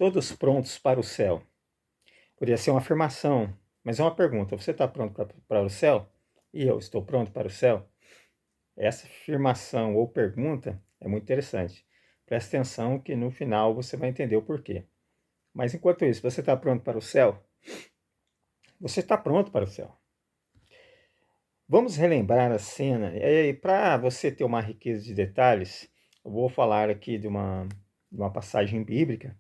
todos prontos para o céu? Poderia ser uma afirmação, mas é uma pergunta. Você está pronto para o céu? E eu estou pronto para o céu? Essa afirmação ou pergunta é muito interessante. Preste atenção que no final você vai entender o porquê. Mas enquanto isso, você está pronto para o céu? Você está pronto para o céu. Vamos relembrar a cena. E para você ter uma riqueza de detalhes, eu vou falar aqui de uma passagem bíblica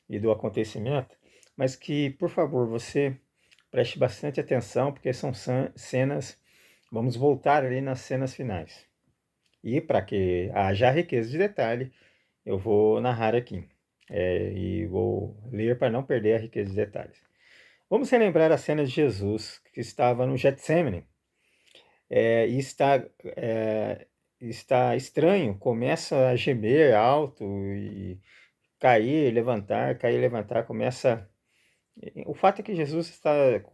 e do acontecimento, mas que, por favor, você preste bastante atenção, porque são cenas. Vamos voltar ali nas cenas finais. E para que haja riqueza de detalhe, eu vou narrar aqui. E vou ler para não perder a riqueza de detalhes. Vamos relembrar a cena de Jesus que estava no Getsemane. E está estranho, começa a gemer alto e cair, levantar, começa. O fato é que Jesus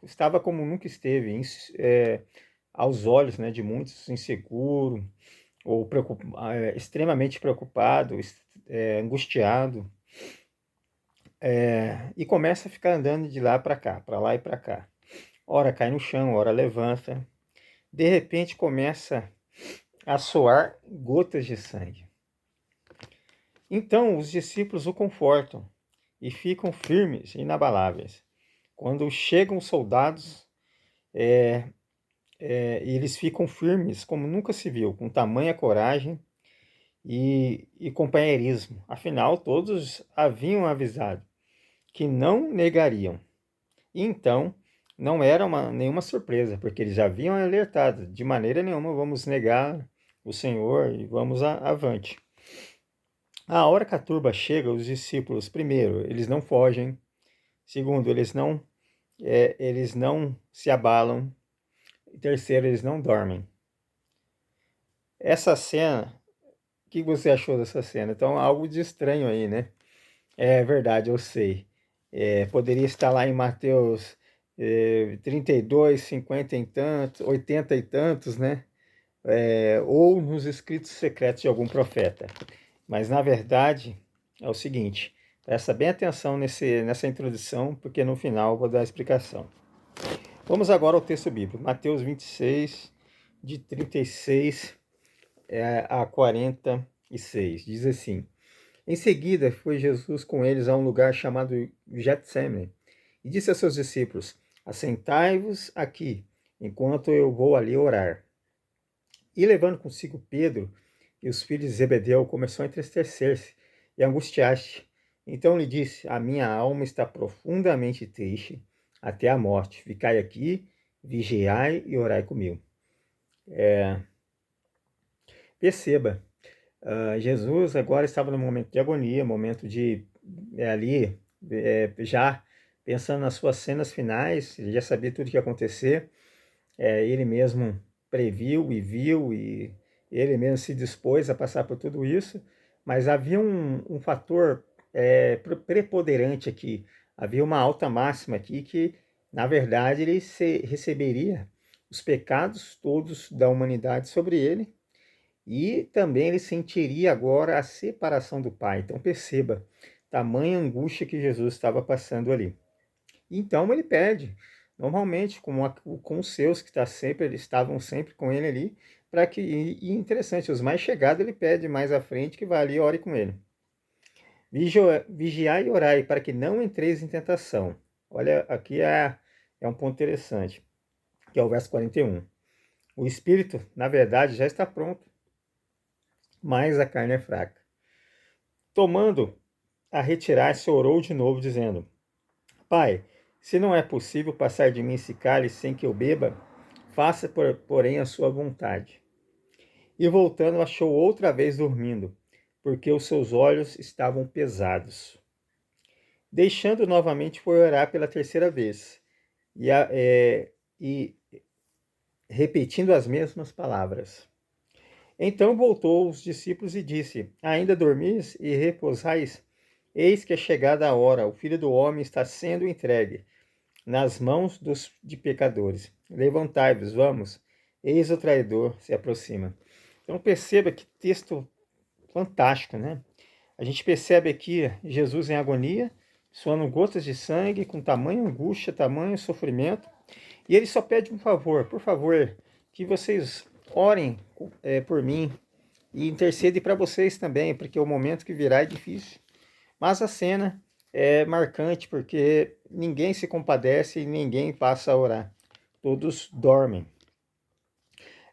estava como nunca esteve, aos olhos, né, de muitos, inseguro, ou extremamente preocupado, angustiado, e começa a ficar andando de lá para cá, para lá e para cá. Ora cai no chão, ora levanta. De repente começa a soar gotas de sangue. Então os discípulos o confortam e ficam firmes, inabaláveis. Quando chegam os soldados, eles ficam firmes como nunca se viu, com tamanha coragem e companheirismo. Afinal, todos haviam avisado que não negariam. E então, não era nenhuma surpresa, porque eles já haviam alertado, de maneira nenhuma vamos negar o Senhor e vamos avante. A hora que a turba chega, os discípulos, primeiro, eles não fogem. Segundo, eles não se abalam. E terceiro, eles não dormem. Essa cena, o que você achou dessa cena? Então, algo de estranho aí, né? É verdade, eu sei. Poderia estar lá em Mateus 32, 50 e tantos, 80 e tantos, né? Ou nos escritos secretos de algum profeta. Mas, na verdade, é o seguinte, presta bem atenção nessa introdução, porque no final eu vou dar a explicação. Vamos agora ao texto bíblico, Mateus 26, de 36 a 46. Diz assim: Em seguida foi Jesus com eles a um lugar chamado Getsemane, e disse a seus discípulos: Assentai-vos aqui, enquanto eu vou ali orar. E levando consigo Pedro e os filhos de Zebedeu, começou a entristecer-se e angustiar-se. Então lhe disse: A minha alma está profundamente triste até a morte. Ficai aqui, vigiai e orai comigo. Perceba, Jesus agora estava no momento de agonia, momento de ali, já pensando nas suas cenas finais, ele já sabia tudo o que ia acontecer, ele mesmo previu e viu, e ele mesmo se dispôs a passar por tudo isso, mas havia um fator preponderante aqui, havia uma alta máxima aqui que, na verdade, ele receberia os pecados todos da humanidade sobre ele, e também ele sentiria agora a separação do Pai. Então perceba, tamanha angústia que Jesus estava passando ali. Então ele pede, normalmente com os seus que estavam sempre com ele ali, para que, e interessante, os mais chegados ele pede mais à frente que vá ali e ore com ele. Vigiai e orai para que não entreis em tentação. Olha, aqui é um ponto interessante, que é o verso 41. O espírito, na verdade, já está pronto, mas a carne é fraca. Tomando a retirar-se, orou de novo, dizendo: Pai, se não é possível passar de mim esse cálice sem que eu beba, faça, porém, a sua vontade. E voltando, achou outra vez dormindo, porque os seus olhos estavam pesados. Deixando novamente, foi orar pela terceira vez, e repetindo as mesmas palavras. Então voltou os discípulos e disse: Ainda dormis e repousais? Eis que é chegada a hora, o Filho do Homem está sendo entregue nas mãos de pecadores. Levantai-vos, vamos, eis o traidor se aproxima. Então perceba que texto fantástico, né? A gente percebe aqui Jesus em agonia, suando gotas de sangue, com tamanha angústia, tamanho sofrimento. E ele só pede um favor, por favor, que vocês orem por mim e intercede para vocês também, porque o momento que virá é difícil. Mas a cena é marcante porque ninguém se compadece e ninguém passa a orar. Todos dormem.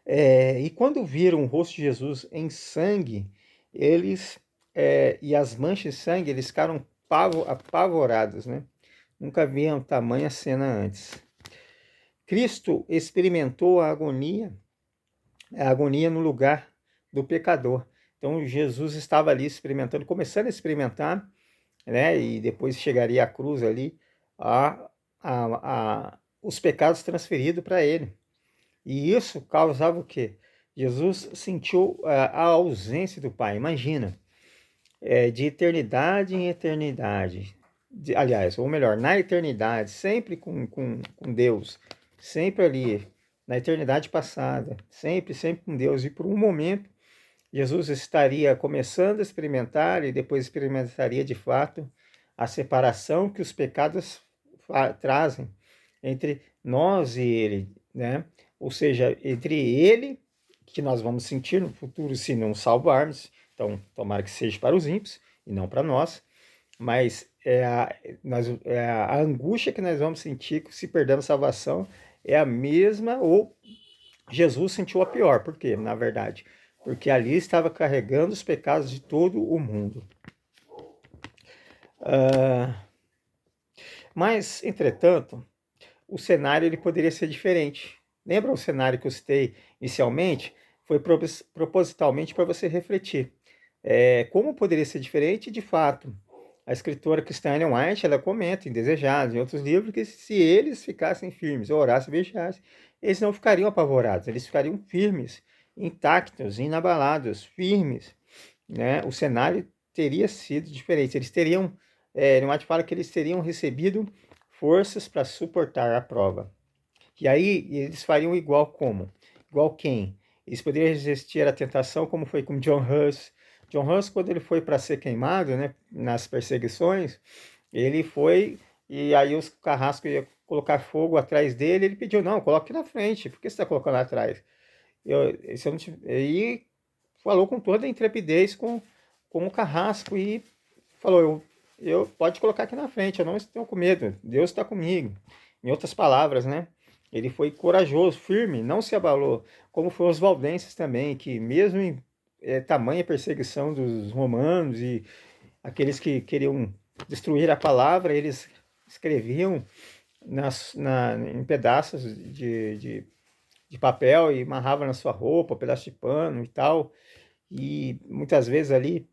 E quando viram o rosto de Jesus em sangue, eles e as manchas de sangue, eles ficaram apavorados, né? Nunca viam tamanha cena antes. Cristo experimentou a agonia no lugar do pecador. Então Jesus estava ali experimentando, começando a experimentar, né? E depois chegaria à cruz ali os pecados transferidos para ele. E isso causava o quê? Jesus sentiu a ausência do Pai. Imagina, de eternidade em eternidade. Aliás, ou melhor, na eternidade, sempre com Deus, sempre ali, na eternidade passada, sempre com Deus. E por um momento, Jesus estaria começando a experimentar e depois experimentaria de fato a separação que os pecados trazem entre nós e Ele, né? Ou seja, entre Ele, que nós vamos sentir no futuro se não salvarmos, então tomara que seja para os ímpios e não para nós, mas a angústia que nós vamos sentir se perdermos a salvação é a mesma, ou Jesus sentiu a pior. Por quê? Na verdade, porque ali estava carregando os pecados de todo o mundo. Mas, entretanto, o cenário ele poderia ser diferente. Lembra o cenário que eu citei inicialmente? Foi propositalmente para você refletir. Como poderia ser diferente? De fato, a escritora cristã Ellen White, ela comenta em Desejados, em outros livros, que se eles ficassem firmes, orassem e vigiassem, eles não ficariam apavorados, eles ficariam firmes, intactos, inabalados, firmes, né? O cenário teria sido diferente. Eles teriam, Ellen White fala que eles teriam recebido forças para suportar a prova. E aí eles fariam igual como? Igual quem? Eles poderiam resistir à tentação, como foi com John Hus. John Hus, quando ele foi para ser queimado, né, nas perseguições, ele foi, e aí os carrascos iam colocar fogo atrás dele, ele pediu, não, coloque na frente, por que você está colocando lá atrás? E falou com toda a intrepidez com o carrasco e falou, eu pode colocar aqui na frente, eu não estou com medo, Deus está comigo. Em outras palavras, né? Ele foi corajoso, firme, não se abalou, como foi os valdenses também, que mesmo em tamanha perseguição dos romanos e aqueles que queriam destruir a palavra, eles escreviam em pedaços de papel e amarravam na sua roupa, pedaço de pano e tal, e muitas vezes ali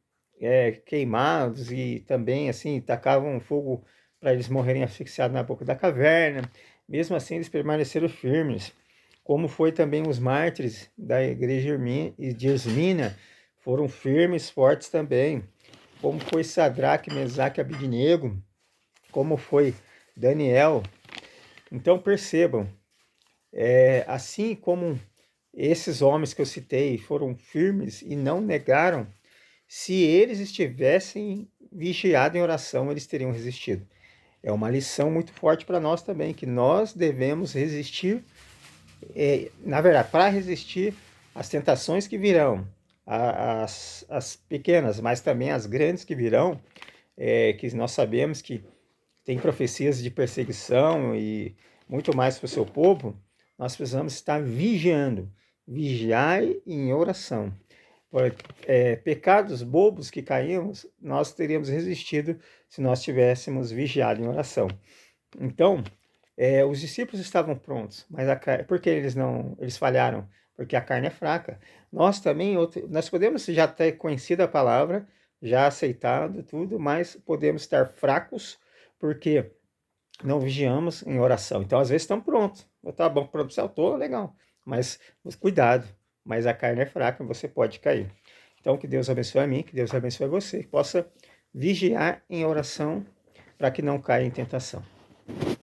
queimados e também assim tacavam fogo para eles morrerem asfixiados na boca da caverna. Mesmo assim eles permaneceram firmes, como foi também os mártires da igreja de Esmina, foram firmes, fortes também, como foi Sadraque, Mesaque e Abidnego, como foi Daniel. Então percebam, assim como esses homens que eu citei foram firmes e não negaram, se eles estivessem vigiados em oração, eles teriam resistido. É uma lição muito forte para nós também, que nós devemos resistir, na verdade, para resistir às tentações que virão, as pequenas, mas também as grandes que virão, que nós sabemos que tem profecias de perseguição e muito mais para o seu povo, nós precisamos estar vigiando, vigiar em oração. Pecados bobos que caímos, nós teríamos resistido se nós tivéssemos vigiado em oração. Então, os discípulos estavam prontos, mas por que eles falharam? Porque a carne é fraca. Nós também, nós podemos já ter conhecido a palavra, já aceitado tudo, mas podemos estar fracos porque não vigiamos em oração. Então, às vezes, estamos prontos. Tá bom, pronto, eu estou, legal. Mas cuidado, mas a carne é fraca, você pode cair. Então, que Deus abençoe a mim, que Deus abençoe a você, que possa vigiar em oração para que não caia em tentação.